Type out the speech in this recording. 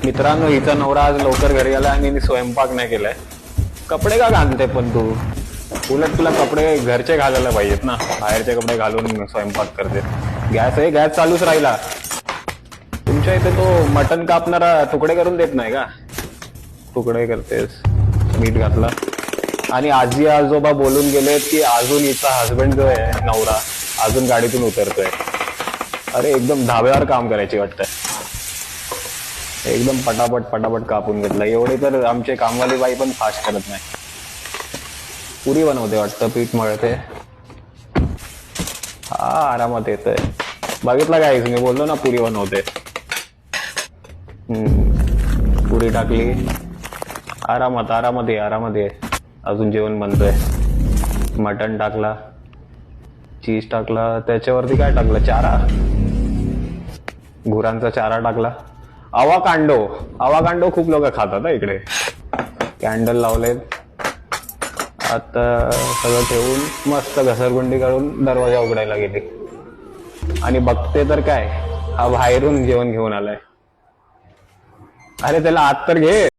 मित्रांनो, हिचा नवरा आज लवकर घरी आला आणि हिने स्वयंपाक नाही केलाय. कपडे का घालते पण तू? उलट तुला कपडे घरचे घालायला पाहिजेत ना, बाहेरचे कपडे घालून स्वयंपाक करते. गॅस चालूच राहिला. तुमच्या इथे तो मटण कापणारा तुकडे करून देत नाही का? तुकडे करतेस. मीठ घातला आणि आजी आजोबा बोलून गेलेत की अजून हिचा हसबंड जो आहे नवरा अजून गाडीतून उतरतोय. अरे एकदम धाब्यावर काम करायची वाटतं. एकदम पटापट पटापट कापून घेतला. एवढे तर आमचे कामवाली बाई पण फास्ट करत नाही. पुरी बनवते वाटतं, पीठ मळते. हा आरामात येतोय. बघितलं काय, मी बोललो ना पुरी बनवते. पुरी टाकली. आरामात आरामात ये. अजून जेवण बनतोय. मटण टाकला, चीज टाकला, त्याच्यावरती काय टाकलं, चारा, गुरांचा चारा टाकला. अवाकांडो खूप लोक खातात इकडे. कॅन्डल लावले. आता सगळं ठेवून मस्त घसरगुंडी काढून दरवाजा उघडायला गेली आणि बघते तर काय, हा बाहेरून जेवण घेऊन आलाय. अरे त्याला आत तर घे.